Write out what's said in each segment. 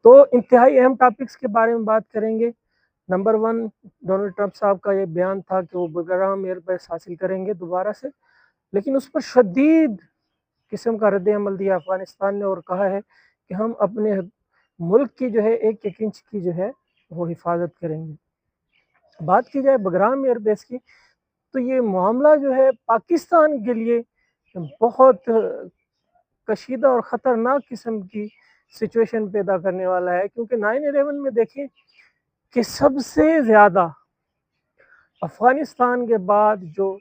تو انتہائی اہم ٹاپکس کے بارے میں بات کریں گے۔ نمبر 1 ڈونلڈ ٹرمپ صاحب کا یہ بیان تھا کہ وہ بگرام ایئر بیس حاصل کریں گے دوبارہ سے، لیکن اس پر شدید قسم کا رد عمل دیا افغانستان نے اور کہا ہے کہ ہم اپنے ملک کی جو ہے ایک ایک انچ کی جو ہے وہ حفاظت کریں گے۔ بات کی جائے بگرام ایئر بیس کی تو یہ معاملہ جو ہے پاکستان کے لیے بہت کشیدہ اور خطرناک قسم کی سچویشن پیدا کرنے والا ہے، کیونکہ 9/11 میں دیکھیں کہ سب سے زیادہ افغانستان کے بعد جو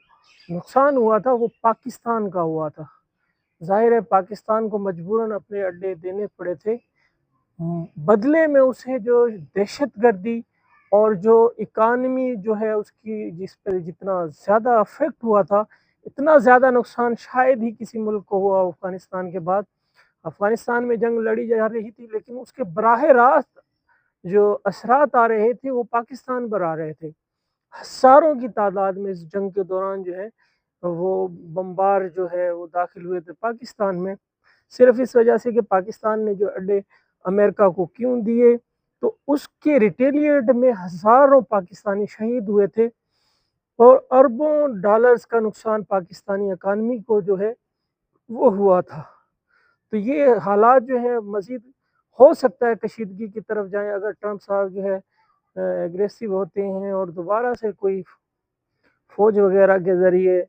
نقصان ہوا تھا وہ پاکستان کا ہوا تھا۔ ظاہر ہے پاکستان کو مجبوراً اپنے اڈے دینے پڑے تھے، بدلے میں اسے جو دہشت گردی اور جو اکانومی جو ہے اس کی جس پہ جتنا زیادہ افیکٹ ہوا تھا، اتنا زیادہ نقصان شاید ہی کسی ملک کو ہوا افغانستان کے بعد۔ افغانستان میں جنگ لڑی جا رہی تھی، لیکن اس کے براہ راست جو اثرات آ رہے تھے وہ پاکستان پر آ رہے تھے۔ ہزاروں کی تعداد میں اس جنگ کے دوران جو ہے وہ بمبار جو ہے وہ داخل ہوئے تھے پاکستان میں، صرف اس وجہ سے کہ پاکستان نے جو اڈے امریکہ کو کیوں دیے، تو اس کے ریٹیلیٹ میں ہزاروں پاکستانی شہید ہوئے تھے اور اربوں ڈالرز کا نقصان پاکستانی اکانومی کو جو ہے وہ ہوا تھا۔ تو یہ حالات جو ہے مزید ہو سکتا ہے کشیدگی کی طرف جائیں اگر ٹرمپ صاحب جو ہے ایگریسو ہوتے ہیں اور دوبارہ سے کوئی فوج وغیرہ کے ذریعے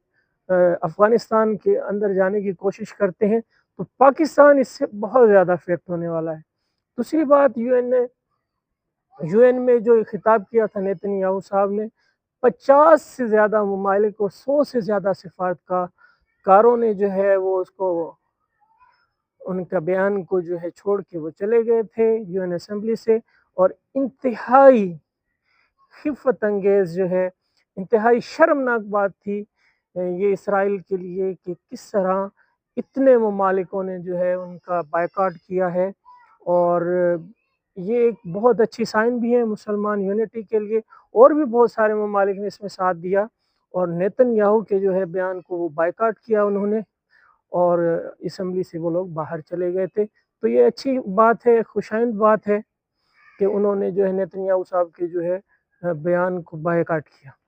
افغانستان کے اندر جانے کی کوشش کرتے ہیں، تو پاکستان اس سے بہت زیادہ افیکٹ ہونے والا ہے۔ دوسری بات، یو این میں جو خطاب کیا تھا نیتن یاہو صاحب نے، 50 سے زیادہ ممالک اور 100 سے زیادہ سفارتکاروں نے جو ہے وہ اس کو ان کا بیان کو جو ہے چھوڑ کے وہ چلے گئے تھے یو این اسمبلی سے، اور انتہائی خفت انگیز جو ہے انتہائی شرمناک بات تھی یہ اسرائیل کے لیے کہ کس طرح اتنے ممالکوں نے جو ہے ان کا بائیکاٹ کیا ہے، اور یہ ایک بہت اچھی سائن بھی ہے مسلمان یونٹی کے لیے، اور بھی بہت سارے ممالک نے اس میں ساتھ دیا اور نیتن یاہو کے جو ہے بیان کو وہ بائیکاٹ کیا انہوں نے، اور اسمبلی سے وہ لوگ باہر چلے گئے تھے۔ تو یہ اچھی بات ہے، خوشائند بات ہے کہ انہوں نے جو ہے نیتن یاہو صاحب کے جو ہے بیان کو بائیکاٹ کیا۔